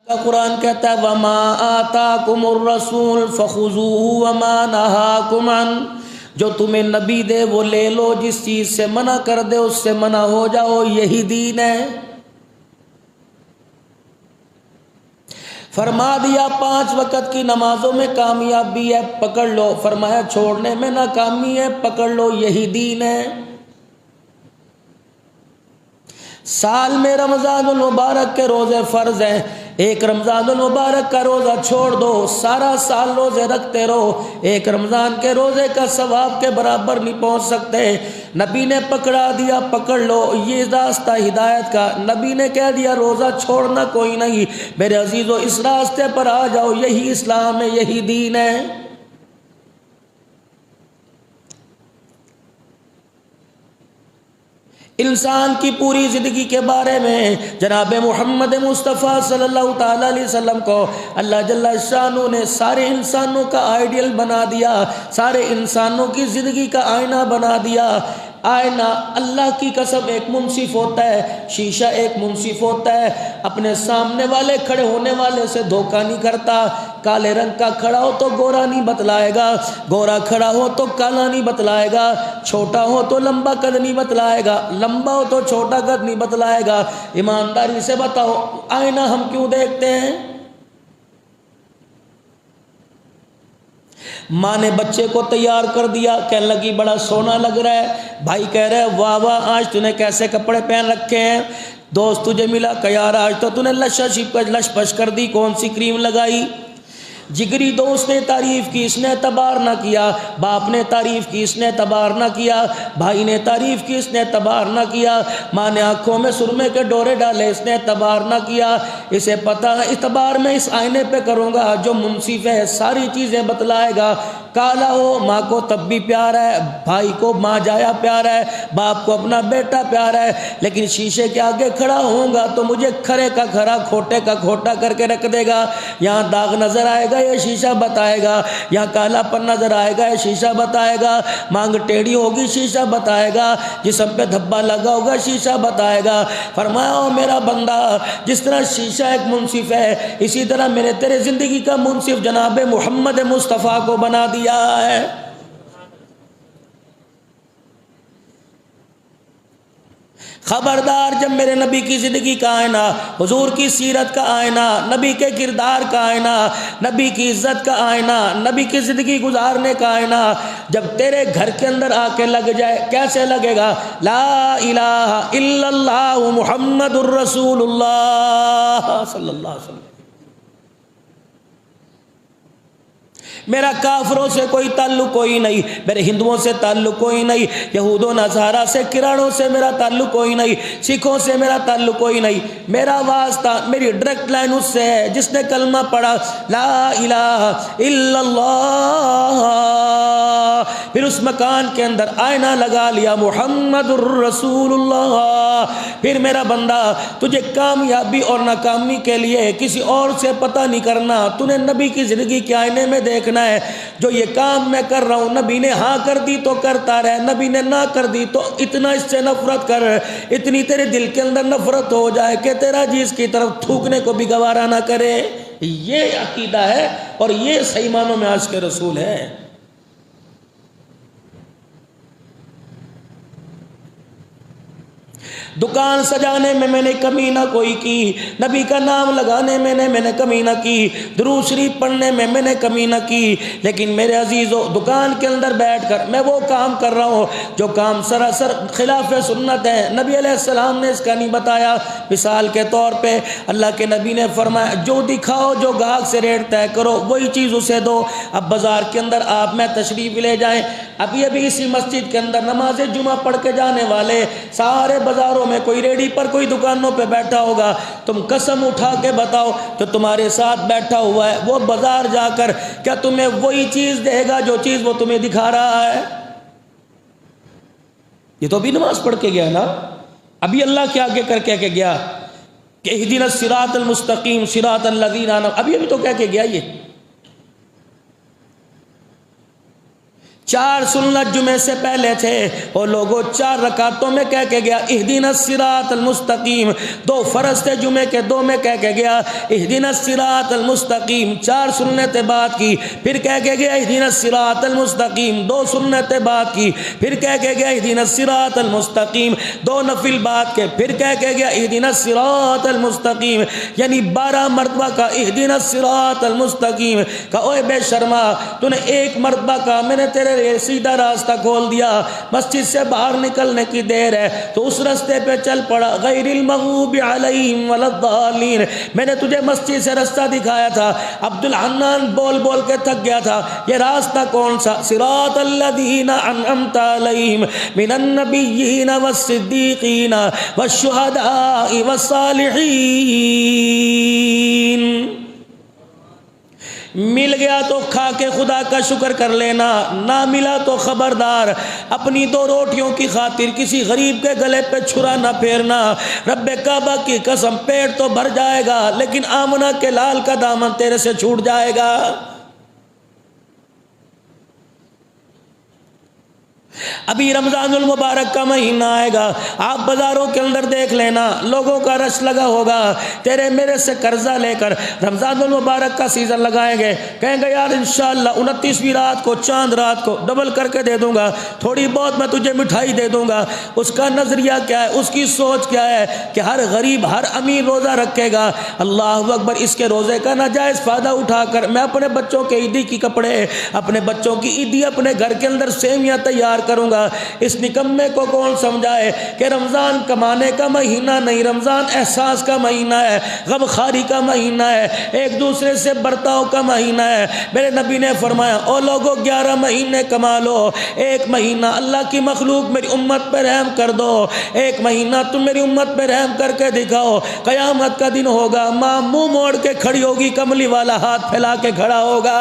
قرآن کہتا ہے وَمَا آتَاكُمُ الرَّسُولُ فَخُذُوهُ وَمَا نَهَاكُمْ عَنْهُ، جو تمہیں نبی دے وہ لے لو، جس چیز سے منع کر دے اس سے منع ہو جاؤ، یہی دین ہے۔ فرما دیا 5 وقت کی نمازوں میں کامیابی ہے، پکڑ لو، فرمایا چھوڑنے میں ناکامی ہے، پکڑ لو، یہی دین ہے۔ سال میں رمضان المبارک کے روزے فرض ہیں، ایک رمضان المبارک کا روزہ چھوڑ دو، سارا سال روزے رکھتے رہو، ایک رمضان کے روزے کا ثواب کے برابر نہیں پہنچ سکتے۔ نبی نے پکڑا دیا، پکڑ لو، یہ راستہ ہدایت کا۔ نبی نے کہہ دیا روزہ چھوڑنا کوئی نہیں، میرے عزیزو اس راستے پر آ جاؤ، یہی اسلام ہے، یہی دین ہے۔ انسان کی پوری زندگی کے بارے میں جناب محمد مصطفیٰ صلی اللہ تعالی علیہ وسلم کو اللہ جل شانہ نے سارے انسانوں کا آئیڈیل بنا دیا، سارے انسانوں کی زندگی کا آئینہ بنا دیا۔ آئینہ اللہ کی قسم ایک منصف ہوتا ہے، شیشہ ایک منصف ہوتا ہے، اپنے سامنے والے کھڑے ہونے والے سے دھوکہ نہیں کرتا۔ کالے رنگ کا کھڑا ہو تو گورا نہیں بتلائے گا، گورا کھڑا ہو تو کالا نہیں بتلائے گا، چھوٹا ہو تو لمبا قد نہیں بتلائے گا، لمبا ہو تو چھوٹا قد نہیں بتلائے گا۔ ایمانداری سے بتاؤ آئینہ ہم کیوں دیکھتے ہیں؟ ماں نے بچے کو تیار کر دیا، کہنے لگی بڑا سونا لگ رہا ہے، بھائی کہہ رہے واہ واہ آج تو نے کیسے کپڑے پہن رکھے ہیں، دوست تجھے ملا کہ یار آج تو نے لش پش کر دی، کون سی کریم لگائی؟ جگری دوست نے تعریف کی، اس نے اعتبار نہ کیا، باپ نے تعریف کی، اس نے اعتبار نہ کیا، بھائی نے تعریف کی، اس نے اعتبار نہ کیا، ماں نے آنکھوں میں سرمے کے ڈورے ڈالے، اس نے اعتبار نہ کیا۔ اسے پتہ ہے اعتبار میں اس آئینے پہ کروں گا جو منصف ہے، ساری چیزیں بتلائے گا۔ کالا ہو ماں کو تب بھی پیار ہے، بھائی کو ماں جایا پیار ہے، باپ کو اپنا بیٹا پیار ہے، لیکن شیشے کے آگے کھڑا ہوں گا تو مجھے کھرے کا کھرا کھوٹے کا کھوٹا کر کے رکھ دے گا۔ یہاں داغ نظر آئے گا یہ شیشہ بتائے گا، یہاں کالا پن نظر آئے گا یہ شیشہ بتائے گا، مانگ ٹیڑھی ہوگی شیشہ بتائے گا، جسم پہ دھبا لگا ہوگا شیشہ بتائے گا۔ فرمایا او میرا بندہ، جس طرح شیشہ ایک منصف ہے اسی طرح میرے تیرے زندگی کا منصف جناب محمد مصطفیٰ کو بنا دیا ہے۔ خبردار، جب میرے نبی کی زندگی کا آئینہ، حضور کی سیرت کا آئینہ، نبی کے کردار کا آئینہ، نبی کی عزت کا آئینہ، نبی کی زندگی گزارنے کا آئینہ جب تیرے گھر کے اندر آ کے لگ جائے، کیسے لگے گا؟ لا الہ الا اللہ محمد الرسول اللہ صلی اللہ علیہ وسلم۔ میرا کافروں سے کوئی تعلق کوئی نہیں، میرے ہندوؤں سے تعلق کوئی نہیں، یہود و نصارہ سے کراڑوں سے میرا تعلق کوئی نہیں، سکھوں سے میرا تعلق کوئی نہیں، میرا واسطہ میری ڈائریکٹ لائن اس سے ہے جس نے کلمہ پڑھا لا الہ الا اللہ، پھر اس مکان کے اندر آئینہ لگا لیا محمد الرسول اللہ۔ پھر میرا بندہ تجھے کامیابی اور ناکامی کے لیے کسی اور سے پتہ نہیں کرنا، تو نے نبی کی زندگی کے آئینے میں دیکھنا ہے۔ جو یہ کام میں کر رہا ہوں نبی نے ہاں کر دی تو کرتا رہے، نبی نے نہ کر دی تو اتنا اس سے نفرت کر، اتنی تیرے دل کے اندر نفرت ہو جائے کہ تیرا جی اس کی طرف تھوکنے کو بھی گوارا نہ کرے۔ یہ عقیدہ ہے اور یہ صحیح معنوں میں عاشق رسول ہے۔ دکان سجانے میں نے کمی نہ کوئی کی، نبی کا نام لگانے میں نے کمی نہ کی، درود شریف پڑھنے میں نے کمی نہ کی، لیکن میرے عزیزو دکان کے اندر بیٹھ کر میں وہ کام کر رہا ہوں جو کام سراسر خلاف سنت ہے، نبی علیہ السلام نے اس کا نہیں بتایا۔ مثال کے طور پہ اللہ کے نبی نے فرمایا جو دکھاؤ، جو گاہک سے ریٹ طے کرو وہی چیز اسے دو۔ اب بازار کے اندر آپ میں تشریف لے جائیں، ابھی اسی مسجد کے اندر نماز جمعہ پڑھ کے جانے والے سارے بازاروں میں کوئی ریڈی پر کوئی دکانوں پہ بیٹھا ہوگا، تم قسم اٹھا کے بتاؤ جو تمہارے ساتھ بیٹھا ہوا ہے وہ بازار جا کر کیا تمہیں وہی چیز دے گا جو چیز وہ تمہیں دکھا رہا ہے؟ یہ تو ابھی نماز پڑھ کے گیا نا، ابھی اللہ کے آگے کر کے گیا کہ اہدنا الصراط المستقیم صراط الذین انعمت، ابھی تو کہہ کے گیا یہ 4 سنت جمعے سے پہلے تھے، اور لوگوں 4 رکعتوں میں کہہ کے گیا اہدنا الصراط المستقیم، 2 فرض تھے جمعے کے، 2 میں کہہ کے گیا اہدنا الصراط المستقیم، 4 سنتیں بات کی، پھر کہہ کے گیا اہدنا الصراط المستقیم، 2 سنتیں بات کی، پھر کہہ کے گیا اہدنا الصراط المستقیم، 2 نفل بات کے، پھر کہہ کے گیا اہدنا الصراط المستقیم، یعنی 12 مرتبہ کا اہدنا الصراط المستقیم کا اوے بے شرما، تو نے 1 مرتبہ کا میں نے تیرے سیدھا راستہ کھول دیا، مسجد سے باہر نکلنے کی دیر ہے تو اس راستے پہ چل پڑا، غیر المغضوب علیہم ولا الضالین، میں نے تجھے مسجد سے راستہ دکھایا تھا، عبد الحنان بول بول کے تھک گیا تھا، یہ راستہ کون سا؟ صراط الذین انعمت علیہم من النبیین والصدیقین والشہداء والصالحین۔ مل گیا تو کھا کے خدا کا شکر کر لینا، نہ ملا تو خبردار اپنی 2 روٹیوں کی خاطر کسی غریب کے گلے پہ چھرا نہ پھیرنا۔ رب کعبہ کی قسم پیٹ تو بھر جائے گا لیکن آمنہ کے لال کا دامن تیرے سے چھوٹ جائے گا۔ ابھی رمضان المبارک کا مہینہ آئے گا، آپ بازاروں کے اندر دیکھ لینا لوگوں کا رش لگا ہوگا، تیرے میرے سے قرضہ لے کر رمضان المبارک کا سیزن لگائیں گے، کہیں گے یار انشاءاللہ 29ویں رات کو، چاند رات کو ڈبل کر کے دے دوں گا، تھوڑی بہت میں تجھے مٹھائی دے دوں گا۔ اس کا نظریہ کیا ہے، اس کی سوچ کیا ہے کہ ہر غریب ہر امیر روزہ رکھے گا، اللہ اکبر، اس کے روزے کا ناجائز فائدہ اٹھا کر میں اپنے بچوں کے عیدی کی کپڑے، اپنے بچوں کی عیدی، اپنے گھر کے اندر سیویاں تیار کروں گا۔ اس نکمے کو کون سمجھائے کہ رمضان کمانے کا مہینہ نہیں، رمضان احساس کا مہینہ ہے، غم خاری کا مہینہ ہے، ایک دوسرے سے برتاؤ کا مہینہ ہے۔ میرے نبی نے فرمایا او لوگوں 11 مہینے کما لو، 1 مہینہ اللہ کی مخلوق میری امت پہ رحم کر دو، 1 مہینہ تم میری امت پہ رحم کر کے دکھاؤ، قیامت کا دن ہوگا، ماں منہ موڑ کے کھڑی ہوگی، کملی والا ہاتھ پھیلا کے کھڑا ہوگا۔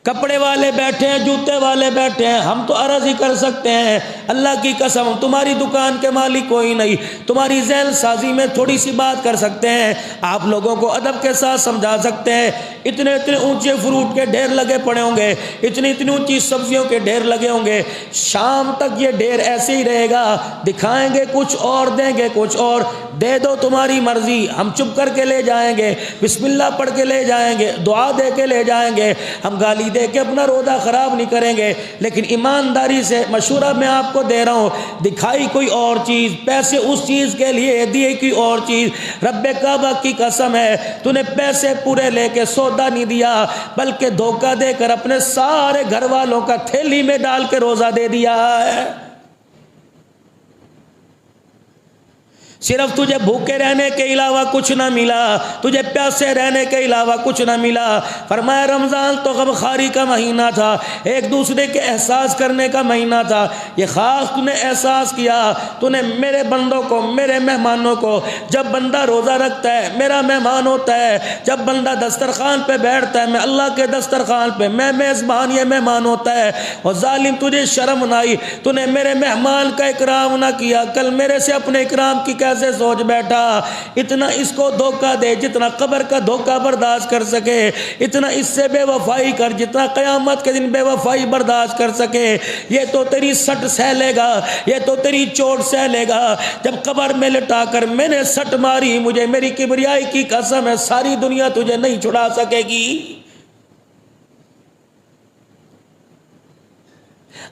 کپڑے والے بیٹھے ہیں، جوتے والے بیٹھے ہیں، ہم تو عرض ہی کر سکتے ہیں اللہ کی قسم تمہاری دکان کے مالک کوئی نہیں، تمہاری ذہن سازی میں تھوڑی سی بات کر سکتے ہیں، آپ لوگوں کو ادب کے ساتھ سمجھا سکتے ہیں۔ اتنے اونچے فروٹ کے ڈھیر لگے پڑے ہوں گے، اتنی اونچی سبزیوں کے ڈھیر لگے ہوں گے، شام تک یہ ڈھیر ایسے ہی رہے گا، دکھائیں گے کچھ اور، دیں گے کچھ اور، دے دو تمہاری مرضی، ہم چپ کر کے لے جائیں گے، بسم اللہ پڑھ کے لے جائیں گے، دعا دے کے لے جائیں گے، ہم گالی دے کے اپنا روزہ خراب نہیں کریں گے، لیکن ایمانداری سے مشورہ میں آپ کو دے رہا ہوں، دکھائی کوئی اور چیز، پیسے اس چیز کے لیے دیے کوئی اور چیز، رب کعبہ کی قسم ہے تو نے پیسے پورے لے کے سودا نہیں دیا بلکہ دھوکہ دے کر اپنے سارے گھر والوں کا تھیلی میں ڈال کے روزہ دے دیا ہے۔ صرف تجھے بھوکے رہنے کے علاوہ کچھ نہ ملا، تجھے پیاسے رہنے کے علاوہ کچھ نہ ملا۔ فرمایا رمضان تو غم خاری کا مہینہ تھا، ایک دوسرے کے احساس کرنے کا مہینہ تھا، یہ خاص تو نے احساس کیا، تو نے میرے بندوں کو، میرے مہمانوں کو، جب بندہ روزہ رکھتا ہے میرا مہمان ہوتا ہے، جب بندہ دسترخوان پہ بیٹھتا ہے میں اللہ کے دسترخوان پہ، میں میزبان یہ مہمان ہوتا ہے، اور ظالم تجھے شرم نہ آئی، تو نے میرے مہمان کا اکرام نہ کیا، کل میرے سے اپنے اکرام کی کیسے سوچ بیٹھا۔ اتنا اس کو دھوکہ دے جتنا قبر کا دھوکہ برداشت کر سکے، اتنا اس سے بے وفائی کر جتنا قیامت کے دن بے وفائی برداشت کر سکے۔ یہ تو تیری سٹ سہ لے گا، یہ تو تیری چوٹ سہ لے گا، جب قبر میں لٹا کر میں نے سٹ ماری، مجھے میری کبریائی کی قسم ہے ساری دنیا تجھے نہیں چھڑا سکے گی۔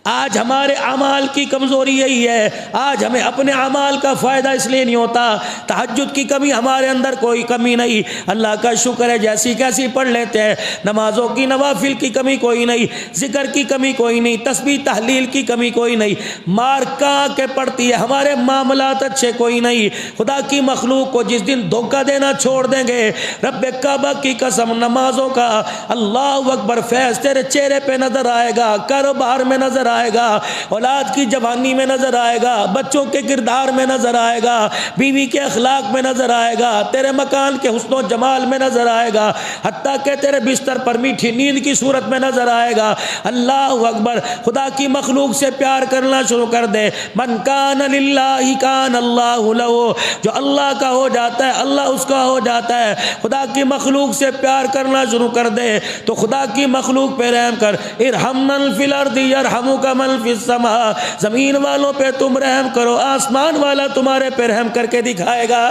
آج ہمارے اعمال کی کمزوری یہی ہے، آج ہمیں اپنے اعمال کا فائدہ اس لیے نہیں ہوتا، تہجد کی کمی ہمارے اندر کوئی کمی نہیں، اللہ کا شکر ہے جیسی کیسی پڑھ لیتے ہیں، نمازوں کی نوافل کی کمی کوئی نہیں، ذکر کی کمی کوئی نہیں، تسبیح تحلیل کی کمی کوئی نہیں، مار کہاں کے پڑتی ہے، ہمارے معاملات اچھے کوئی نہیں۔ خدا کی مخلوق کو جس دن دھوکہ دینا چھوڑ دیں گے، رب کعبہ کی قسم نمازوں کا اللہ اکبر فیض تیرے چہرے پہ نظر آئے گا، کاروبار میں نظر آئے گا، اولاد کی جوانی میں نظر آئے گا، بچوں کے کردار میں نظر آئے گا، بیوی کے اخلاق میں نظر آئے گا، تیرے مکان کے حسن و جمال میں نظر آئے گا، حتیٰ کہ تیرے بستر پر میٹھی نیند کی صورت میں نظر آئے گا۔ اللہ اکبر، خدا کی مخلوق سے پیار کرنا شروع کر دے۔ من کان للہ کان اللہ لہ، جو اللہ کا ہو جاتا ہے اللہ اس کا ہو جاتا ہے۔ خدا کی مخلوق سے پیار کرنا شروع کر دے تو خدا کی مخلوق پہ رحم کر۔ ارحم من فی الارض یرحمک من فی السماء، زمین والوں پہ تم رحم کرو، آسمان والا تمہارے پہ رحم کر کے دکھائے گا۔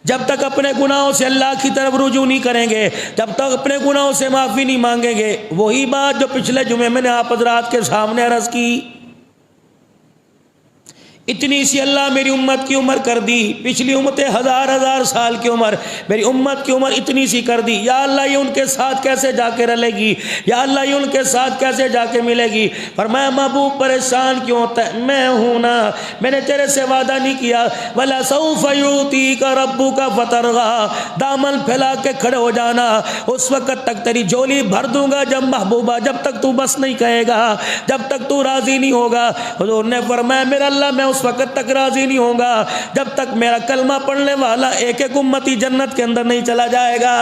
جب تک اپنے گناہوں سے اللہ کی طرف رجوع نہیں کریں گے، جب تک اپنے گناہوں سے معافی نہیں مانگیں گے، وہی بات جو پچھلے جمعے میں نے آپ حضرات کے سامنے عرض کی، اتنی سی اللہ میری امت کی عمر کر دی، پچھلی امتیں ہزار ہزار سال کی عمر، میری امت کی عمر اتنی سی کر دی، یا اللہ یہ ان کے ساتھ کیسے جا کے رلے گی، یا اللہ یہ ان کے ساتھ کیسے جا کے ملے گی۔ فرمایا محبوب پریشان کیوں ہوتا ہے؟ میں ہوں نا، میں نے تیرے سے وعدہ نہیں کیا وَلَسَوْفَ يُعْطِيكَ رَبُّكَ فَتَرْضَىٰ، دامن پھیلا کے کھڑے ہو جانا، اس وقت تک تیری جھولی بھر دوں گا جب محبوبہ، جب تک تو بس نہیں کہے گا، جب تک تو راضی نہیں ہوگا۔ حضور نے فرمایا میرا اللہ میں اس وقت تک راضی نہیں ہوں گا جب تک میرا کلمہ پڑھنے والا ایک ایک امتی جنت کے اندر نہیں چلا جائے گا۔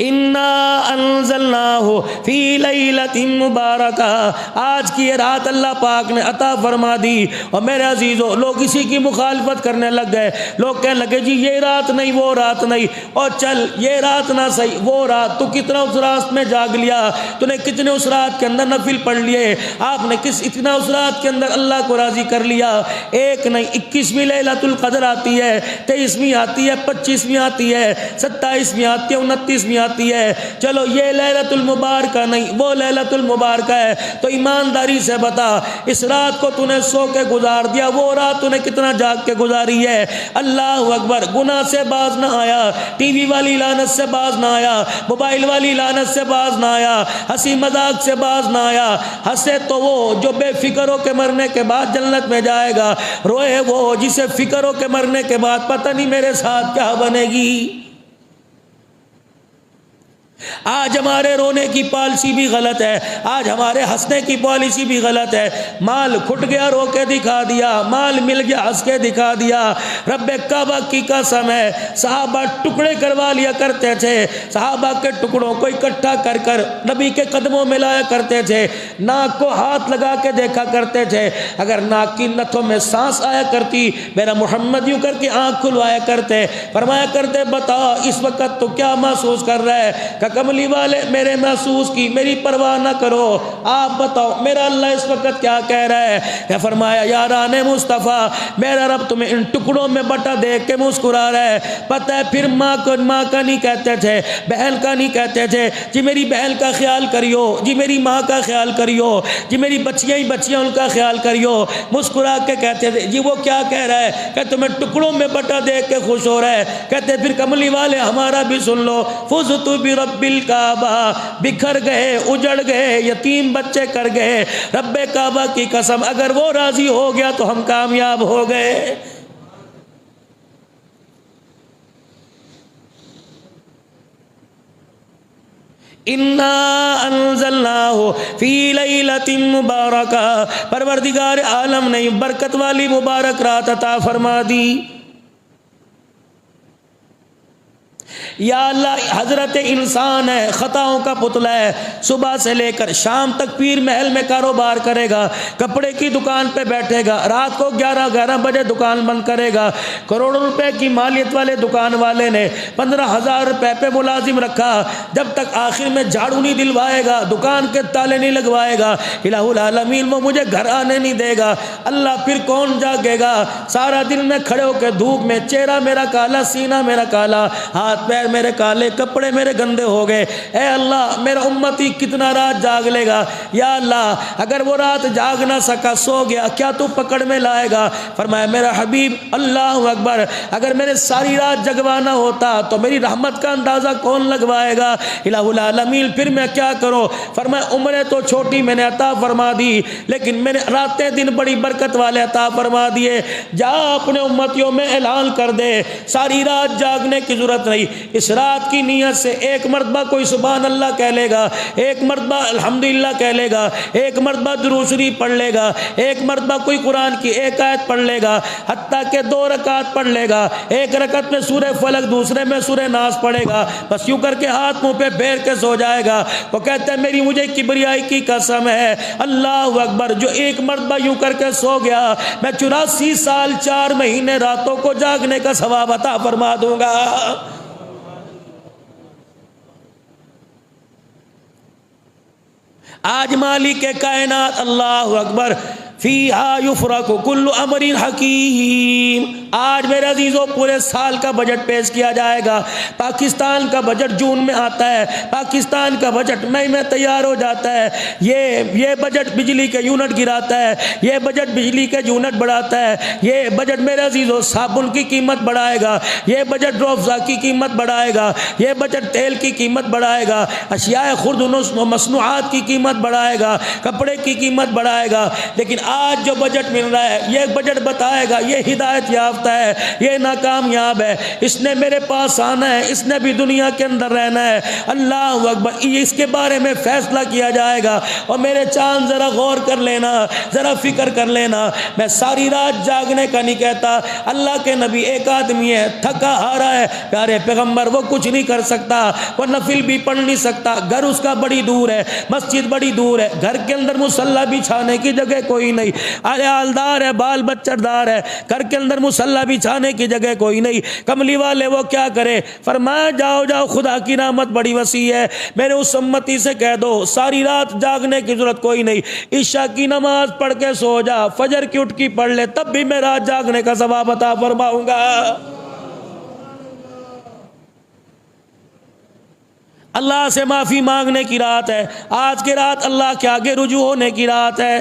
اِنَّا أَنزَلْنَاهُ فِي لَيْلَةٍ مُبَارَكَةٍ، آج کی یہ رات اللہ پاک نے عطا فرما دی۔ اور میرے عزیزو، لوگ اسی کی مخالفت کرنے لگ گئے، لوگ کہنے لگے جی یہ رات نہیں وہ رات نہیں، اور چل یہ رات نہ صحیح وہ رات، تو کتنا اس رات میں جاگ لیا، تو نے کتنے اس رات کے اندر نفل پڑھ لیے، آپ نے اتنا اس رات کے اندر اللہ کو راضی کر لیا۔ ایک نہیں 21ویں لیلۃ القدر آتی ہے، 23ویں آتی ہے، 25ویں آتی ہے، 27ویں آتی ہے، 29ویں آتی ہے، چلو یہ لیلۃ المبارکہ نہیں وہ لیلۃ المبارکہ ہے، تو ایمانداری سے بتا اس رات کو تو نے سو کے گزار دیا، وہ رات تو نے کتنا جاگ کے گزاری ہے؟ اللہ اکبر، گناہ سے باز نہ آیا، ٹی وی والی لعنت سے باز نہ آیا، موبائل والی لعنت سے باز نہ آیا، ہنسی مذاق سے باز نہ آیا۔ ہنسے تو وہ جو بے فکر ہو کے مرنے کے بعد جنت میں جائے گا، روئے وہ جسے فکر ہو کے مرنے کے بعد پتہ نہیں میرے ساتھ کیا بنے گی۔ آج ہمارے رونے کی پالیسی بھی غلط ہے، آج ہمارے ہنسنے کی پالیسی بھی غلط ہے۔ مال کھٹ گیا رو کے دکھا دیا، مال مل گیا ہنس کے دکھا دیا۔ رب کعبہ کی قسم ہے، صحابہ ٹکڑے کروا لیا کرتے تھے، صحابہ کے ٹکڑوں کو اکٹھا کر کر نبی کے قدموں میں لایا کرتے تھے، ناک کو ہاتھ لگا کے دیکھا کرتے تھے، اگر ناک کی نتھوں میں سانس آیا کرتی میرا محمد یوں کر کے آنکھ کھلوایا کرتے، فرمایا کرتے بتا اس وقت تو کیا محسوس کر رہا ہے؟ کہ کملی والے میرے محسوس کی میری پرواہ نہ کرو، آپ بتاؤ میرا اللہ اس وقت کیا کہہ رہا ہے؟ کہ فرمایا یاران مصطفیٰ میرا رب تمہیں ان ٹکڑوں میں بٹا دیکھ کے مسکرا رہا ہے۔ پتہ ہے پھر ماں کا نہیں کہتے تھے، بہن کا نہیں کہتے تھے جی میری بہن کا خیال کریو، جی میری ماں کا خیال کریو، جی میری بچیاں ہی بچیاں ان کا خیال کریو، مسکرا کے کہتے تھے جی وہ کیا کہہ رہا ہے؟ کہ تمہیں ٹکڑوں میں بٹا دیکھ کے خوش ہو رہا ہے۔ کہتے پھر کملی والے ہمارا بھی سن لو، فزت برب الکعبہ، بکھر گئے اجڑ گئے یتیم بچے کر گئے، رب کعبہ کی قسم اگر وہ راضی ہو گیا تو ہم کامیاب ہو گئے۔ اِنَّا أَنزَلْنَاهُ فِي لَيْلَةٍ مُبَارَكَةٍ، پروردگار عالم نے برکت والی مبارک رات عطا فرما دی۔ یا اللہ حضرت انسان ہے، خطاؤں کا پتلا ہے، صبح سے لے کر شام تک پیر محل میں کاروبار کرے گا، کپڑے کی دکان پہ بیٹھے گا، رات کو 11 بجے دکان بند کرے گا، کروڑوں روپے کی مالیت والے دکان والے نے 15,000 روپے پہ ملازم رکھا، جب تک آخر میں جھاڑو نہیں دلوائے گا، دکان کے تالے نہیں لگوائے گا، الہ العالمین وہ مجھے گھر آنے نہیں دے گا، اللہ پھر کون جاگے گا؟ سارا دن میں کھڑے ہو کے دھوپ میں، چہرہ میرا کالا، سینہ میرا کالا، ہاتھ پیر میرے کالے کپڑے میرے گندے ہو گئے، اے اللہ میرا امتی کتنا رات جاگ لے گا؟ یا اللہ اگر وہ رات جاگ نہ سکا، سو گیا، کیا تو پکڑ میں لائے گا؟ فرمایا میرا حبیب اللہ اکبر، اگر میں نے ساری رات جگوانا ہوتا تو میری رحمت کا اندازہ کون لگوائے گا؟ الہ العالمین پھر میں کیا کروں؟ فرمایا عمریں تو چھوٹی میں نے عطا فرما دی، لیکن میں نے راتیں دن بڑی برکت والے عطا فرما دیے۔ جا اپنے امتیوں میں اعلان کر دے ساری رات جاگنے کی ضرورت نہیں، اس رات کی نیت سے ایک مرتبہ کوئی سبحان اللہ کہہ لے گا، ایک مرتبہ الحمدللہ کہہ لے گا، ایک مرتبہ درود شریف پڑھ لے گا، ایک مرتبہ کوئی قرآن کی ایک آیت پڑھ لے گا، حتیٰ کہ 2 رکعت پڑھ لے گا، ایک رکعت میں سورہ فلق دوسرے میں سورہ ناس پڑھے گا، بس یوں کر کے ہاتھ منہ پہ پھیر کے سو جائے گا۔ وہ کہتا ہے میری مجھے کبریائی کی قسم ہے، اللہ اکبر، جو ایک مرتبہ یوں کر کے سو گیا میں 84 سال 4 مہینے راتوں کو جاگنے کا ثواب عطا فرما دوں گا۔ آج مالک کائنات اللہ اکبر فیہا یفرق کل امر حکیم، آج میرے عزیزوں پورے سال کا بجٹ پیش کیا جائے گا۔ پاکستان کا بجٹ جون میں آتا ہے، پاکستان کا بجٹ مئی میں تیار ہو جاتا ہے، یہ بجٹ بجلی کے یونٹ گراتا ہے، یہ بجٹ بجلی کے یونٹ بڑھاتا ہے، یہ بجٹ میرے عزیزوں صابن کی قیمت بڑھائے گا، یہ بجٹ روفزا کی قیمت بڑھائے گا، یہ بجٹ تیل کی قیمت بڑھائے گا، اشیاء خرد و مصنوعات کی قیمت بڑھائے گا، کپڑے کی قیمت بڑھائے گا۔ لیکن آج جو بجٹ مل رہا ہے یہ بجٹ بتائے گا یہ ہدایت یافتہ ہے، یہ ناکامیاب ہے، اس نے میرے پاس آنا ہے، اس نے بھی دنیا کے اندر رہنا ہے، اللہ اکبر، اس کے بارے میں فیصلہ کیا جائے گا۔ اور میرے چاند ذرا غور کر لینا، ذرا فکر کر لینا، میں ساری رات جاگنے کا نہیں کہتا۔ اللہ کے نبی ایک آدمی ہے، تھکا ہارا ہے، پیارے پیغمبر وہ کچھ نہیں کر سکتا، وہ نفل بھی پڑھ نہیں سکتا، گھر اس کا بڑی دور ہے، مسجد بڑی دور ہے، گھر کے اندر مصلی بچھانے کی جگہ کوئی نہیں، عیالدار ہے، بال بچہ دار ہے، گھر کے اندر مصلی بچھانے کی جگہ کوئی نہیں، کملی والے وہ کیا کرے؟ فرمایا جاؤ جاؤ، خدا کی رحمت بڑی وسیع ہے، میرے اس امتی سے کہہ دو ساری رات جاگنے کی ضرورت کوئی نہیں، عشاء کی نماز پڑھ کے سو جا، فجر کی اٹھ کی پڑھ لے، تب بھی میں رات جاگنے کا ثواب عطا فرماؤں گا۔ اللہ سے معافی مانگنے کی رات ہے، آج کی رات اللہ کے آگے رجوع ہونے کی رات ہے۔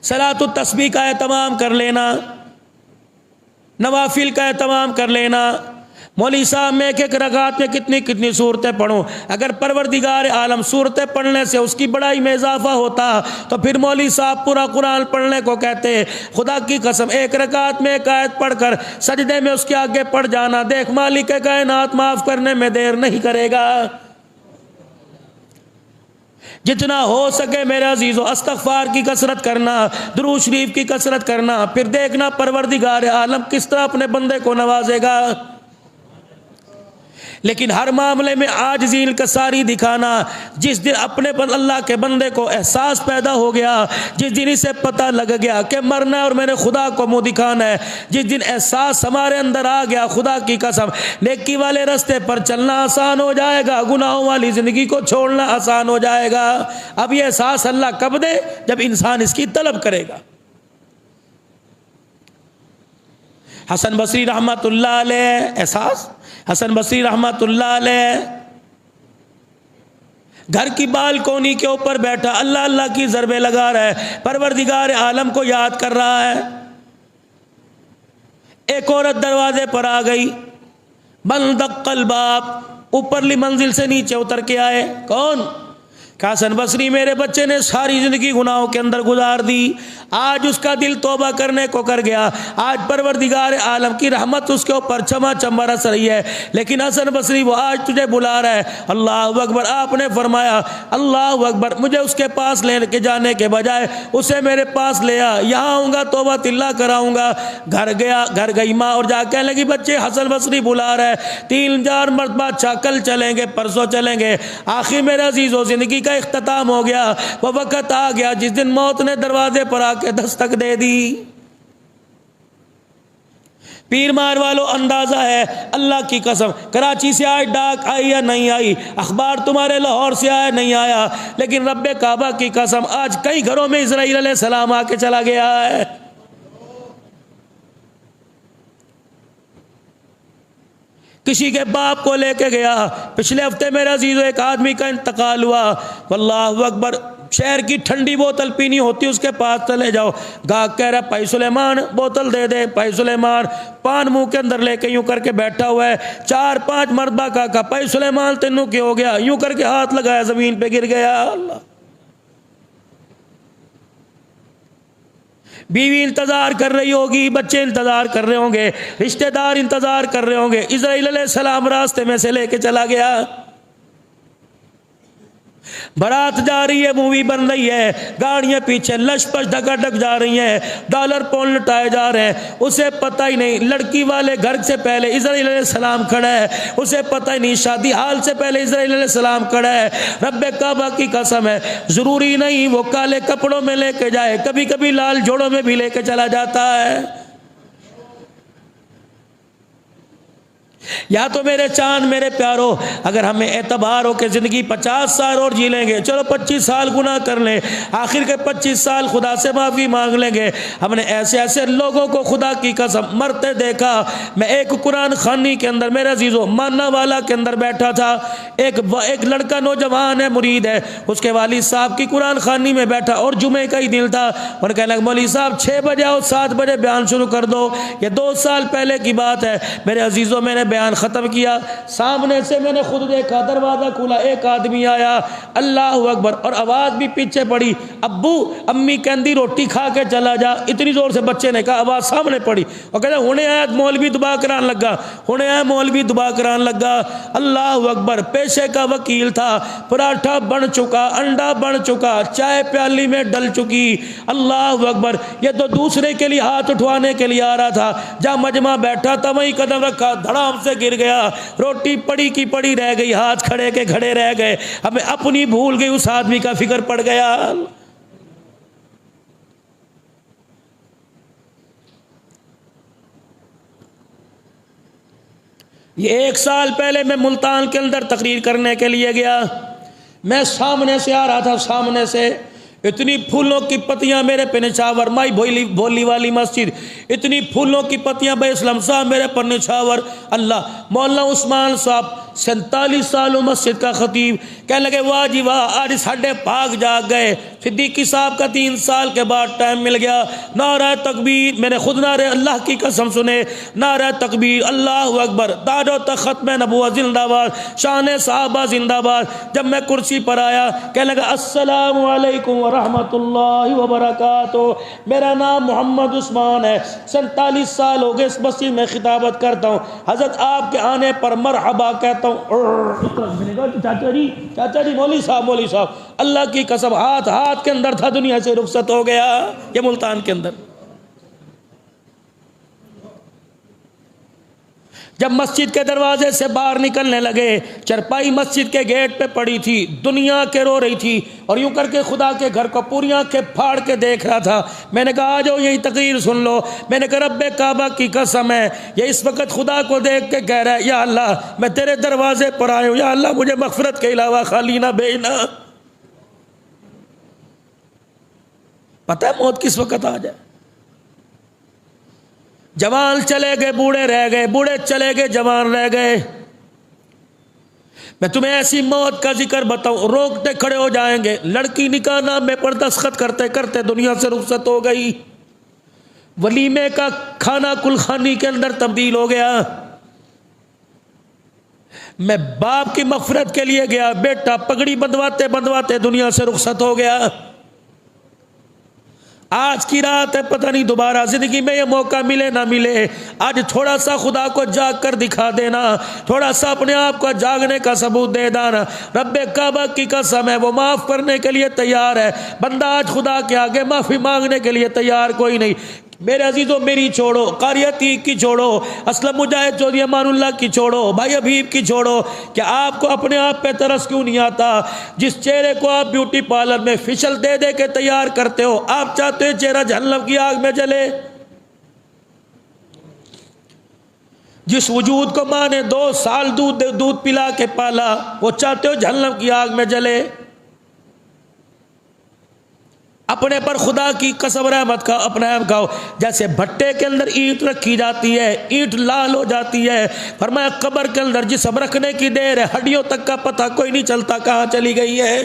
صلاۃ التسبیح کا اہتمام کر لینا، نوافل کا اہتمام کر لینا۔ مولوی صاحب میں ایک رکعت میں کتنی صورتیں پڑھوں؟ اگر پروردگار عالم صورتیں پڑھنے سے اس کی بڑائی میں اضافہ ہوتا تو پھر مولوی صاحب پورا قرآن پڑھنے کو کہتے۔ خدا کی قسم ایک رکعت میں ایک آیت پڑھ کر سجدے میں اس کے آگے پڑھ جانا، دیکھ مالک کائنات معاف کرنے میں دیر نہیں کرے گا۔ جتنا ہو سکے میرے عزیزو استغفار کی کثرت کرنا، درود شریف کی کثرت کرنا، پھر دیکھنا پروردگار عالم کس طرح اپنے بندے کو نوازے گا۔ لیکن ہر معاملے میں عاجزی انکساری دکھانا، جس دن اپنے اللہ کے بندے کو احساس پیدا ہو گیا، جس دن اسے پتہ لگ گیا کہ مرنا ہے اور میں نے خدا کو منہ دکھانا ہے، جس دن احساس ہمارے اندر آ گیا، خدا کی قسم نیکی والے راستے پر چلنا آسان ہو جائے گا، گناہوں والی زندگی کو چھوڑنا آسان ہو جائے گا۔ اب یہ احساس اللہ کب دے؟ جب انسان اس کی طلب کرے گا۔ حسن بصری رحمت اللہ علیہ، احساس حسن بصری رحمت اللہ علیہ گھر کی بالکونی کے اوپر بیٹھا اللہ اللہ کی ضربیں لگا رہا ہے، پروردگار عالم کو یاد کر رہا ہے۔ ایک عورت دروازے پر آ گئی، بند دق الباب، اوپرلی منزل سے نیچے اتر کے آئے۔ کون؟ حسن بصری، میرے بچے نے ساری زندگی گناہوں کے اندر گزار دی، آج اس کا دل توبہ کرنے کو کر گیا، آج پروردگار عالم کی رحمت اس کے اوپر چما چم برس رہی ہے، لیکن حسن بصری وہ آج تجھے بلا رہا ہے۔ اللہ اکبر، آپ نے فرمایا اللہ اکبر، مجھے اس کے پاس لے کے جانے کے بجائے اسے میرے پاس لے آ، یہاں آؤں گا توبہ تلا کراؤں گا۔ گھر گئی ماں اور جا کہنے لگی بچے حسن بصری بلا رہا ہے، 3-4 مرتبہ، اچھا کل چلیں گے، پرسوں چلیں گے۔ آخر میرے عزیزو زندگی کا اختتام ہو گیا، وہ وقت آ گیا جس دن موت نے دروازے پر آ کے دستک دے دی۔ پیر مار والو اندازہ ہے اللہ کی قسم، کراچی سے آج ڈاک آئی یا نہیں آئی، اخبار تمہارے لاہور سے آیا نہیں آیا، لیکن رب کعبہ کی قسم آج کئی گھروں میں اسرائیل علیہ السلام آ کے چلا گیا ہے۔ کسی کے باپ کو لے کے گیا. پچھلے ہفتے میرے عزیزو ایک آدمی کا انتقال ہوا. واللہ اکبر، شہر کی ٹھنڈی بوتل پینی ہوتی اس کے پاس چلے جاؤ، گاہک کہہ رہا بھائی سلیمان بوتل دے دے. بھائی سلیمان پان منہ کے اندر لے کے یوں کر کے بیٹھا ہوا ہے. 4-5 مرتبہ کہا بھائی سلیمان تینوں کیا ہو گیا؟ یوں کر کے ہاتھ لگایا، زمین پہ گر گیا. اللہ، بیوی انتظار کر رہی ہوگی، بچے انتظار کر رہے ہوں گے، رشتہ دار انتظار کر رہے ہوں گے. اسرائیل علیہ السلام راستے میں سے لے کے چلا گیا. بارات جا رہی ہے، مووی بن رہی ہے، گاڑیاں پیچھے لش پش ڈگا ڈگ جا رہی ہیں، ڈالر پاؤنڈ لٹائے جا رہے ہیں. اسے پتہ ہی نہیں لڑکی والے گھر سے پہلے اسرائیل علیہ السلام کھڑا ہے. اسے پتہ ہی نہیں شادی حال سے پہلے اسرائیل علیہ السلام کھڑا ہے. رب کعبہ کی قسم ہے، ضروری نہیں وہ کالے کپڑوں میں لے کے جائے، کبھی کبھی لال جوڑوں میں بھی لے کے چلا جاتا ہے. یا تو میرے چاند میرے پیارو، اگر ہمیں اعتبار ہو کہ زندگی 50 سال اور جی لیں گے، چلو 25 سال گناہ کر لیں، آخر کے 25 سال خدا سے معافی مانگ لیں گے. ہم نے ایسے ایسے لوگوں کو خدا کی قسم مرتے دیکھا. میں ایک قرآن خوانی کے اندر میرے عزیزو ماننا والا کے اندر بیٹھا تھا. ایک لڑکا نوجوان ہے، مرید ہے، اس کے والد صاحب کی قرآن خوانی میں بیٹھا اور جمعے کا ہی دن تھا. اور کہنے لگا مولوی صاحب 6 بجے آؤ، 7 بجے بیان شروع کر دو. یہ 2 سال پہلے کی بات ہے میرے عزیزو. میں نے بیان ختم کیا، سامنے سے میں نے خود دیکھا دروازہ کھلا، ایک آدمی آیا، اللہ اکبر، اور آواز بھی پیچھے پڑی، ابو امی کہندی روٹی کھا کے چلا جا. اتنی زور سے بچے نے کہا، آواز سامنے پڑی اور کہتا ہونے آیا مولوی دبا کران لگا، ہونے آیا مولوی دبا کران لگا. اللہ اکبر، پیشے کا وکیل تھا، پراٹھا بن چکا، انڈا بن چکا، چائے پیالی میں ڈل چکی. اللہ اکبر، یہ تو دوسرے کے لیے ہاتھ اٹھوانے کے لیے آ رہا تھا. جہاں مجمع بیٹھا تھا وہیں قدم رکھا، دھڑام سے گر گیا. روٹی پڑی کی پڑی رہ گئی، ہاتھ کھڑے کے کھڑے رہ گئے. ہمیں اپنی بھول گئی، اس آدمی کا فکر پڑ گیا. یہ 1 سال پہلے میں ملتان کے اندر تقریر کرنے کے لیے گیا. میں سامنے سے آ رہا تھا، سامنے سے اتنی پھولوں کی پتیاں میرے پہ نچھاور، مائی بھولی والی مسجد، اتنی پھولوں کی پتیاں بھائی اسلام صاحب میرے پر نچھاور. اللہ، مولانا عثمان صاحب 47 سالوں مسجد کا خطیب، کہنے لگے واہ جی واہ، آج ساڑھے پاک جاگ گئے. صدیقی صاحب کا 3 سال کے بعد ٹائم مل گیا. نعرہ تکبیر، میں نے خود نعرہ اللہ کی قسم سنے، نعرہ تکبیر، اللہ اکبر، تاج و تخت میں نبوت زندہ باد، شان صحابہ زندہ باد. جب میں کرسی پر آیا کہنے لگا السلام علیکم ورحمۃ اللہ وبرکاتہ. میرا نام محمد عثمان ہے، 47 سال ہو گئے اس مسجد میں خطابت کرتا ہوں. حضرت آپ کے آنے پر مرحبا کہتا ہوں. چاچا جی مولوی صاحب، اللہ کی قسم ہاتھ کے اندر تھا، دنیا سے رخصت ہو گیا. یہ ملتان کے اندر جب مسجد کے دروازے سے باہر نکلنے لگے، چرپائی مسجد کے گیٹ پہ پڑی تھی، دنیا کے رو رہی تھی، اور یوں کر کے خدا کے گھر کو پوری آنکھیں پھاڑ کے دیکھ رہا تھا. میں نے کہا آ جاؤ یہی تقریر سن لو. میں نے کہا رب کعبہ کی قسم ہے، یہ اس وقت خدا کو دیکھ کے کہہ رہا ہے یا اللہ میں تیرے دروازے پر آیا ہوں، یا اللہ مجھے مغفرت کے علاوہ خالی نہ بھیجنا. پتہ ہے موت کس وقت آ جائے. جوان چلے گئے بوڑھے رہ گئے، بوڑھے چلے گئے جوان رہ گئے. میں تمہیں ایسی موت کا ذکر بتاؤں، روکتے کھڑے ہو جائیں گے. لڑکی نکاح نامے پر دستخط کرتے کرتے دنیا سے رخصت ہو گئی. ولیمے کا کھانا کلخانی کے اندر تبدیل ہو گیا. میں باپ کی مغفرت کے لیے گیا، بیٹا پگڑی بندھواتے بندھواتے دنیا سے رخصت ہو گیا. آج کی رات ہے، پتہ نہیں دوبارہ زندگی میں یہ موقع ملے نہ ملے. آج تھوڑا سا خدا کو جاگ کر دکھا دینا، تھوڑا سا اپنے آپ کو جاگنے کا ثبوت دے دینا. رب کعبہ کی قسم ہے وہ معاف کرنے کے لیے تیار ہے. بندہ آج خدا کے آگے معافی مانگنے کے لیے تیار کوئی نہیں. میرے عزیزوں میری چھوڑو، قاری عتیق کی چھوڑو، اسلم مجاہد چودھری امان اللہ کی چھوڑو، بھائی حبیب کی چھوڑو. کہ آپ کو اپنے آپ پہ ترس کیوں نہیں آتا؟ جس چہرے کو آپ بیوٹی پارلر میں فیشل دے دے کے تیار کرتے ہو، آپ چاہتے ہو چہرہ جہنم کی آگ میں جلے؟ جس وجود کو ماں نے 2 سال دودھ پلا کے پالا، وہ چاہتے ہو جہنم کی آگ میں جلے؟ اپنے پر خدا کی قسم رحمت کا اپنا کھاؤ، جیسے بھٹے کے اندر اینٹ رکھی جاتی ہے، اینٹ لال ہو جاتی ہے، فرمایا قبر کے اندر جسم رکھنے کی دیر ہے، ہڈیوں تک کا پتہ کوئی نہیں چلتا کہاں چلی گئی ہے۔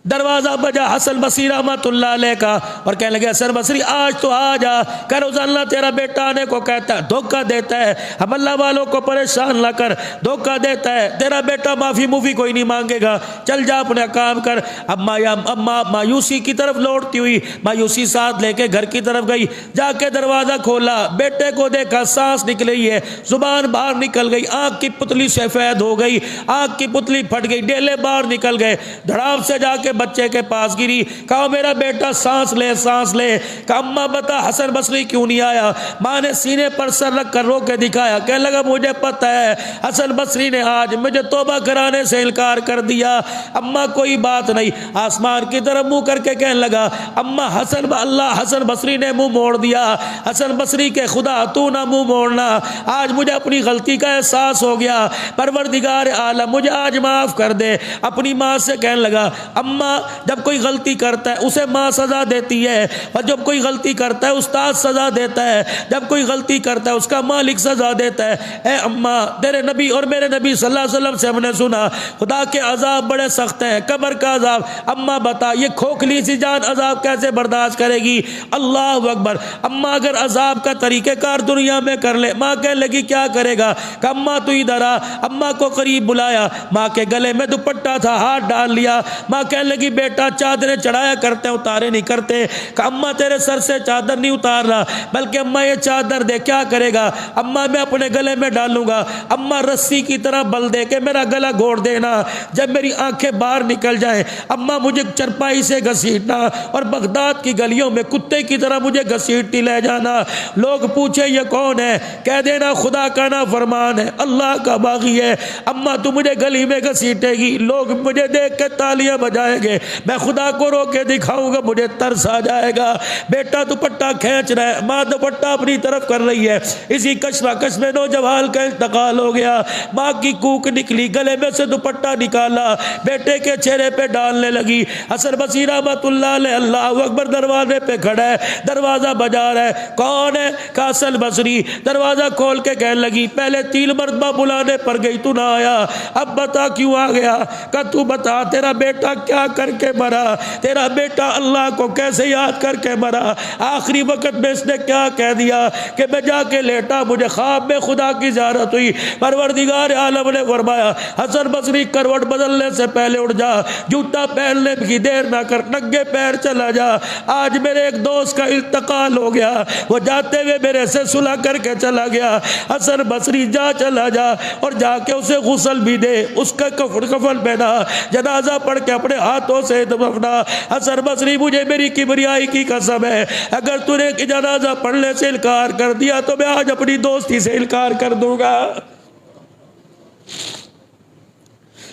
دروازہ بجا حسن بصری رحمت اللہ علیہ کا، اور کہنے لگے حسن بصری آج تو آ جا، کہ روزانہ تیرا بیٹا آنے کو کہتا ہے، دھوکہ دیتا ہے، ہم اللہ والوں کو پریشان نہ کر، دھوکہ دیتا ہے، تیرا بیٹا معافی موفی کوئی نہیں مانگے گا، چل جا اپنا کام کر۔ اما مایوسی کی طرف لوٹتی ہوئی مایوسی ساتھ لے کے گھر کی طرف گئی، جا کے دروازہ کھولا، بیٹے کو دیکھا، سانس نکلی ہے، زبان باہر نکل گئی، آنکھ کی پتلی سفید ہو گئی، آنکھ کی پتلی پھٹ گئی، ڈیلے باہر نکل گئے، دھڑام سے جا کے بچے کے پاس گری، کہا میرا بیٹا سانس لے سانس لے، کہا اماں بتا حسن بصری کیوں نہیں آیا؟ ماں نے سینے پر سر رکھ کر رو کے دکھایا، کہنے لگا مجھے پتہ ہے حسن بصری نے آج مجھے توبہ کرانے سے انکار کر دیا۔ اماں کوئی بات نہیں، آسمان کی طرف منہ کر کے کہنے لگا اماں حسن بصری نے منہ موڑ دیا، حسن بصری کے خدا تو نہ منہ موڑنا، آج مجھے اپنی غلطی کا احساس ہو گیا، پروردگار عالم مجھے آج معاف کر دے۔ اپنی ماں سے کہنے لگا اماں جب کوئی غلطی کرتا ہے اسے ماں سزا دیتی ہے، اور جب کوئی غلطی کرتا ہے استاد سزا دیتا ہے، جب کوئی غلطی کرتا ہے اس کا مالک سزا دیتا ہے۔ اے اماں تیرے نبی اور میرے نبی صلی اللہ علیہ وسلم سے ہم نے سنا خدا کے عذاب بڑے سخت ہیں، قبر کا عذاب، اماں بتا یہ کھوکھلی سی جان عذاب کیسے برداشت کرے گی؟ اللہ اکبر۔ اماں اگر عذاب کا طریقہ کار دنیا میں کر لے، ماں کہنے لگی کیا کرے گا؟ کہ اماں تو ادھر آ، اماں کو قریب بلایا، ماں کے گلے میں دوپٹہ تھا، ہاتھ ڈال لیا، ماں کہنے لگی بیٹا چادریں چڑھایا کرتے ہیں اتارے نہیں کرتے، کہ اماں تیرے سر سے چادر نہیں اتار رہا، بلکہ اماں یہ چادر دے کیا کرے گا؟ اماں میں اپنے گلے میں ڈالوں گا، اماں رسی کی طرح بل دے کے میرا گلا گھوڑ دینا، جب میری آنکھیں باہر نکل جائیں اماں مجھے چرپائی سے گھسیٹنا اور بغداد کی گلیوں میں کتے کی طرح مجھے گھسیٹتی لے جانا، لوگ پوچھے یہ کون ہے؟ کہہ دینا خدا کا نا فرمان ہے، اللہ کا باغی ہے، اماں تو مجھے گلی میں گھسیٹے گی، لوگ مجھے دیکھ کے تالیاں بجائیں گے، میں خدا کو رو کے دکھاؤں گا، مجھے ترس آ جائے گا۔ بیٹا دوپٹہ کھینچ رہا ہے، ماں دوپٹہ اپنی طرف کر رہی ہے، اسی کشمکش میں نوجوان کا انتقال ہو گیا، ماں کی کوک نکلی، گلے میں سے دوپٹہ نکالا، بیٹے کے چہرے پہ ڈالنے لگی۔ حسن بصری رحمت اللہ علیہ اللہ اکبر دروازے پہ کھڑا ہے، دروازہ بجا رہا ہے، کون ہے؟ کہ حسن بصری۔ دروازہ کھول کے کہنے لگی پہلے 3 مرتبہ بلانے پر گئی تو نہ آیا، اب بتا کیوں آ گیا؟ کہ تو بتا تیرا بیٹا کیا کر کے مرا، تیرا بیٹا اللہ کو کیسے یاد کر کے مرا، آخری وقت میں اس نے کیا کہہ دیا کہ میں جا کے لیٹا، مجھے خواب میں خدا کی زیارت ہوئی، پروردگار عالم نے فرمایا حسن بصری کروٹ بدلنے سے پہلے اٹھ جا، جوتا پہننے کی دیر نہ کر، ننگے پیر چلا جا، آج میرے ایک دوست کا انتقال ہو گیا، وہ جاتے ہوئے میرے سے صلح کر کے چلا گیا، حسن بصری جا چلا جا اور جا کے اسے غسل بھی دے، اس کا کفن پہنا، جنازہ پڑھ کے اپنے ہاتھوں سے دفنا۔ حسن بصری مجھے میری کبریائی کی قسم ہے اگر تو نے جنازہ پڑھنے سے انکار کر دیا تو میں آج اپنی دوستی سے انکار کر دوں گا۔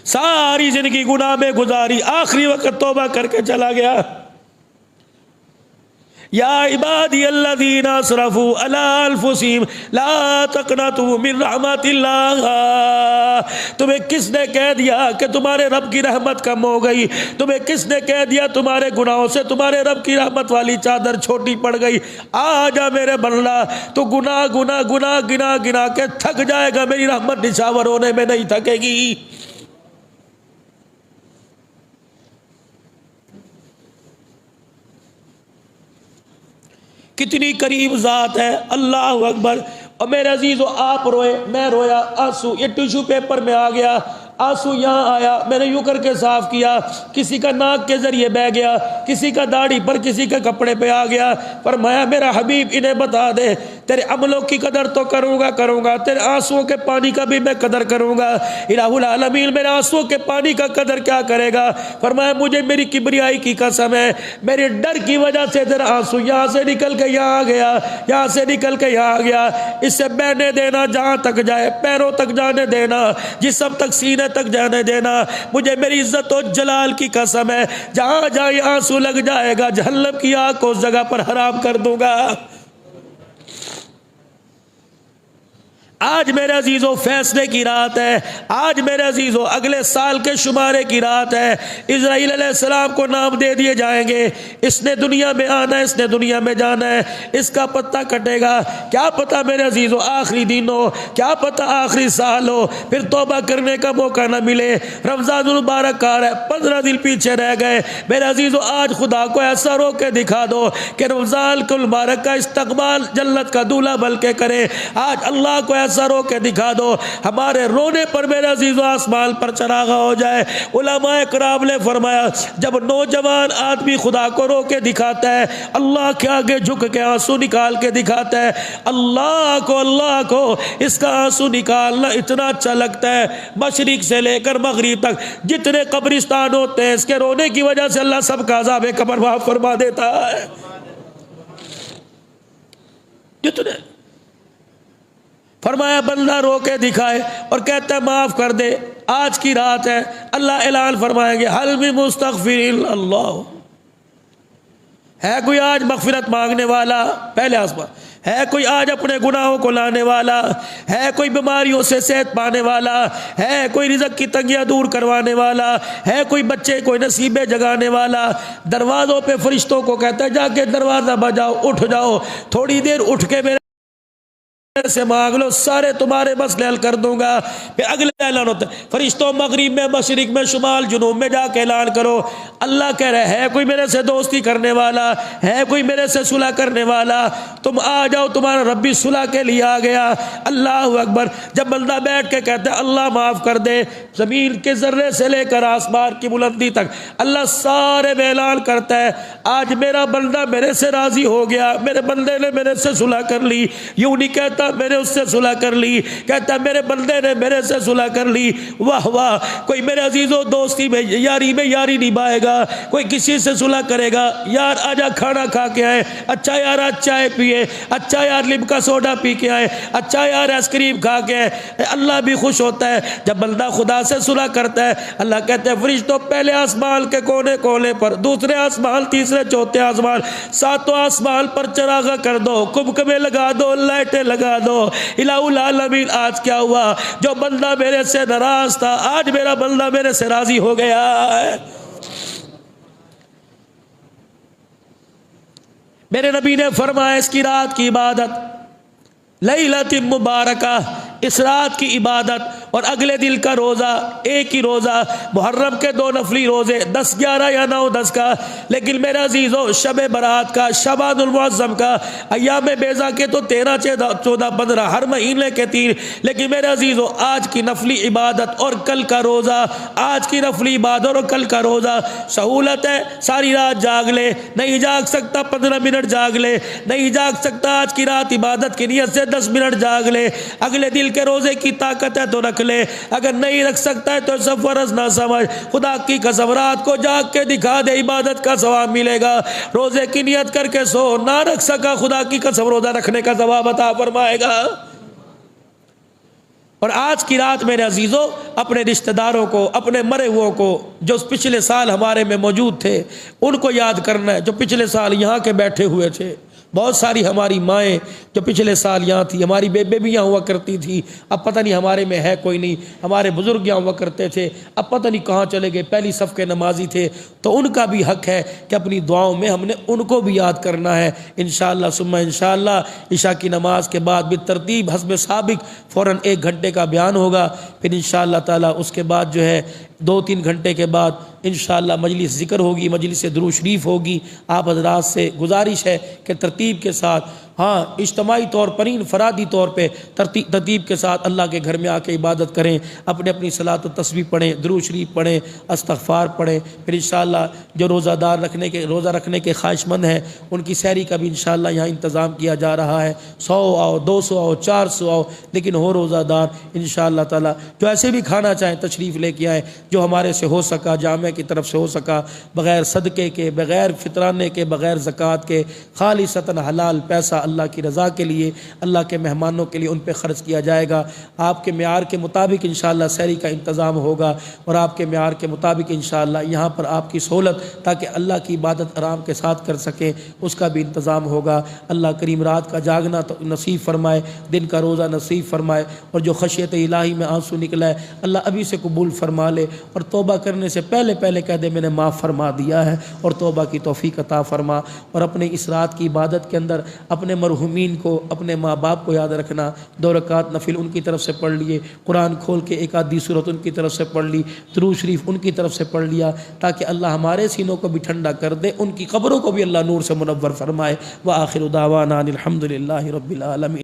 ساری زندگی گناہ میں گزاری، آخری وقت توبہ کر کے چلا گیا۔ یا عبادی الذین اسرفوا علی انفسہم لا تقنطوا من رحمت اللہ۔ تمہیں کس نے کہہ دیا کہ تمہارے رب کی رحمت کم ہو گئی؟ تمہیں کس نے کہہ دیا تمہارے گناہوں سے تمہارے رب کی رحمت والی چادر چھوٹی پڑ گئی؟ آ جا میرے بندہ، تو گناہ گناہ گناہ گنا گنا کے تھک جائے گا، میری رحمت نچھاور ہونے میں نہیں تھکے گی۔ کتنی قریب ذات ہے، اللہ اکبر۔ اور میرے عزیزو آپ روئے، میں رویا، آنسو یہ ٹیشو پیپر میں آ گیا، آنسو یہاں آیا، میں نے یوں کر کے صاف کیا، کسی کا ناک کے ذریعے بہ گیا، کسی کا داڑھی پر، کسی کے کپڑے پہ آ گیا۔ فرمایا میرا حبیب انہیں بتا دے تیرے عملوں کی قدر تو کروں گا، تیرے آنسوؤں کے پانی کا بھی میں قدر کروں گا۔ الہ العالمین میرے آنسوؤں کے پانی کا قدر کیا کرے گا؟ فرمایا مجھے میری کبریائی کی قسم ہے، میرے ڈر کی وجہ سے تیرا آنسو یہاں سے نکل کے یہاں آ گیا، یہاں سے نکل کے یہاں آ گیا، اسے بہنے دینا، جہاں تک جائے، پیروں تک جانے دینا، جسم تک، سینے تک جانے دینا۔ مجھے میری عزت و جلال کی قسم ہے جہاں جائے آنسو لگ جائے گا، جہنم کی آگ کو اس جگہ پر حرام کر دوں گا۔ آج میرے عزیزو فیصلے کی رات ہے، آج میرے عزیزو اگلے سال کے شمارے کی رات ہے۔ اسرائیل علیہ السلام کو نام دے دیے جائیں گے، اس نے دنیا میں آنا ہے، اس نے دنیا میں جانا ہے، اس کا پتہ کٹے گا۔ کیا پتہ میرے عزیزو آخری دن ہو، کیا پتہ آخری سال ہو، پھر توبہ کرنے کا موقع نہ ملے۔ رمضان المبارک آ رہا ہے، 15 دن پیچھے رہ گئے۔ میرے عزیزو آج خدا کو ایسا رو کے دکھا دو کہ رمضان المبارک کا استقبال جنت کا دولہا بن کے کرے۔ آج اللہ کو ایسا رو کے دکھا دو، ہمارے رونے پر میرے عزیزو آسمان پر چراغا ہو جائے۔ علماء کرام نے فرمایا جب نوجوان آدمی خدا کو رو کے دکھاتا ہے، اللہ کے آگے جھک کے آنسو نکال کے دکھاتا ہے، اللہ کو اس کا آنسو نکالنا اتنا اچھا لگتا ہے۔ مشرق سے لے کر مغرب تک جتنے قبرستان ہوتے ہیں، اس کے رونے کی وجہ سے اللہ سب کا عذاب قبر معاف فرما دیتا ہے۔ جتنے فرمایا بندہ رو کے دکھائے اور کہتا ہے معاف کر دے، آج کی رات ہے، اللہ اعلان فرمائیں گے حل من مستغفر اللہ، ہے کوئی آج مغفرت مانگنے والا؟ پہلے آسمان ہے کوئی آج اپنے گناہوں کو لانے والا؟ ہے کوئی بیماریوں سے صحت پانے والا؟ ہے کوئی رزق کی تنگیاں دور کروانے والا؟ ہے کوئی بچے کوئی نصیبیں جگانے والا؟ دروازوں پہ فرشتوں کو کہتا ہے جا کے دروازہ بجاؤ، اٹھ جاؤ، تھوڑی دیر اٹھ کے میرے سے مانگ لو، سارے تمہارے مسئلے حل کر دوں گا۔ پھر اگلے اعلان ہوتا ہے فرشتوں مغرب میں، مشرق میں، شمال جنوب میں جا کے اعلان کرو۔ اللہ کہہ رہے ہے کوئی میرے سے دوستی کرنے والا؟ ہے کوئی میرے سے صلح کرنے والا؟ تم آ جاؤ، تمہارا رب بھی صلح کے لیے آ گیا۔ اللہ اکبر۔ جب بندہ بیٹھ کے کہتا ہے اللہ معاف کر دے، زمین کے ذرے سے لے کر آسمان کی بلندی تک اللہ سارے میں اعلان کرتا ہے آج میرا بندہ میرے سے راضی ہو گیا، میرے بندے نے میرے سے صلح کر لی۔ یوں نہیں کہتا میں نے اس سے صلح کر لی، کہتا میرے بندے نے میرے سے صلح کر لی۔ واہ واہ۔ کوئی میرے عزیزو دوستی میں یاری نبھائے گا، کوئی کسی سے صلح کرے گا، یار آجا کھانا کھا کے آئے، اچھا یار آج چائے پیے، اچھا یار لیمکا سوڈا پی کے آئے، اچھا یار آئس کریم کھا کے آئے۔ اللہ بھی خوش ہوتا ہے جب بندہ خدا سے صلح کرتا ہے۔ اللہ کہتے ہیں فرشتوں پہلے آسمان کے کونے کونے پر، دوسرے آسمان، تیسرے چوتھے آسمان، ساتوں آسمان پر چراغا کر دو، کبکبے لگا دو، لائٹیں لگا دو۔ الہ العالمین آج کیا ہوا؟ جو بندہ میرے سے ناراض تھا آج میرا بندہ میرے سے راضی ہو گیا ہے۔ میرے نبی نے فرمایا اس کی رات کی عبادت لیلۃ مبارکہ، اس رات کی عبادت اور اگلے دل کا روزہ، ایک ہی روزہ، محرم کے 2 نفلی روزے 10 11 یا 9 10 کا، لیکن میرے عزیزو شب برات کا، شعبان المعظم کا، ایام بیضا کے تو 13 14 15 ہر مہینے کے 3، لیکن میرے عزیزو آج کی نفلی عبادت اور کل کا روزہ، آج کی نفلی عبادت اور کل کا روزہ، سہولت ہے ساری رات جاگ لے، نہیں جاگ سکتا 15 منٹ جاگ لے، نہیں جاگ سکتا آج کی رات عبادت کی نیت سے 10 منٹ جاگ لے، اگلے دل کے روزے کی طاقت ہے تو رکھ لے، اگر نہیں رکھ سکتا ہے تو سب فرض نہ سمجھ، خدا کی قسم رات کو جاگ کے دکھا دے، عبادت کا ثواب ملے گا۔ روزے کی نیت کر کے سو، نہ رکھ سکا خدا کی قسم روزہ رکھنے کا ثواب عطا فرمائے گا۔ اور آج کی رات میرے عزیزوں اپنے رشتہ داروں کو، اپنے مرے ہوئوں کو جو پچھلے سال ہمارے میں موجود تھے ان کو یاد کرنا ہے، جو پچھلے سال یہاں کے بیٹھے ہوئے تھے۔ بہت ساری ہماری مائیں جو پچھلے سال یہاں تھی، ہماری بیبے بھی یہاں ہوا کرتی تھی، اب پتہ نہیں ہمارے میں ہے کوئی نہیں، ہمارے بزرگ یہاں ہوا کرتے تھے، اب پتہ نہیں کہاں چلے گئے، پہلی صف کے نمازی تھے، تو ان کا بھی حق ہے کہ اپنی دعاؤں میں ہم نے ان کو بھی یاد کرنا ہے۔ انشاءاللہ ثم انشاءاللہ عشاء کی نماز کے بعد بالترتیب حسب سابق فوراً 1 گھنٹے کا بیان ہوگا، پھر انشاءاللہ تعالی اس کے بعد جو ہے 2-3 گھنٹے کے بعد انشاءاللہ مجلس ذکر ہوگی، مجلس درود شریف ہوگی۔ آپ حضرات سے گزارش ہے کہ ترتیب کے ساتھ، ہاں اجتماعی طور پر انفرادی طور پہ ترتیب کے ساتھ اللہ کے گھر میں آ کے عبادت کریں، اپنی صلاۃ و تسبیح پڑھیں، درود شریف پڑھیں، استغفار پڑھیں۔ پھر انشاءاللہ جو روزہ رکھنے کے خواہش مند ہیں ان کی سحری کا بھی انشاءاللہ یہاں انتظام کیا جا رہا ہے، 100 آؤ، 200 آؤ، 400 آؤ، لیکن ہو روزہ دار انشاءاللہ تعالی۔ جو ایسے بھی کھانا چاہیں تشریف لے کے آئیں، جو ہمارے سے ہو سکا، جامعہ کی طرف سے ہو سکا، بغیر صدقے کے، بغیر فطرانے کے، بغیر زکوٰۃ کے، خالصتاً حلال پیسہ اللہ کی رضا کے لیے، اللہ کے مہمانوں کے لیے ان پہ خرچ کیا جائے گا۔ آپ کے معیار کے مطابق انشاءاللہ سحری کا انتظام ہوگا، اور آپ کے معیار کے مطابق انشاءاللہ یہاں پر آپ کی سہولت تاکہ اللہ کی عبادت آرام کے ساتھ کر سکیں اس کا بھی انتظام ہوگا۔ اللہ کریم رات کا جاگنا تو نصیب فرمائے، دن کا روزہ نصیب فرمائے، اور جو خشیت الہی میں آنسو نکلا ہے اللہ ابھی سے قبول فرما لے، اور توبہ کرنے سے پہلے کہہ دے میں نے معاف فرما دیا ہے، اور توبہ کی توفیق عطا فرما۔ اور اپنے اس رات کی عبادت کے اندر اپنے مرحومین کو، اپنے ماں باپ کو یاد رکھنا، 2 رکعت نفل ان کی طرف سے پڑھ لیے، قرآن کھول کے ایک آدھی سورت ان کی طرف سے پڑھ لی، درود شریف ان کی طرف سے پڑھ لیا، تاکہ اللہ ہمارے سینوں کو بھی ٹھنڈا کر دے، ان کی قبروں کو بھی اللہ نور سے منور فرمائے۔ وآخر دعوانا الحمدللہ رب العالمین۔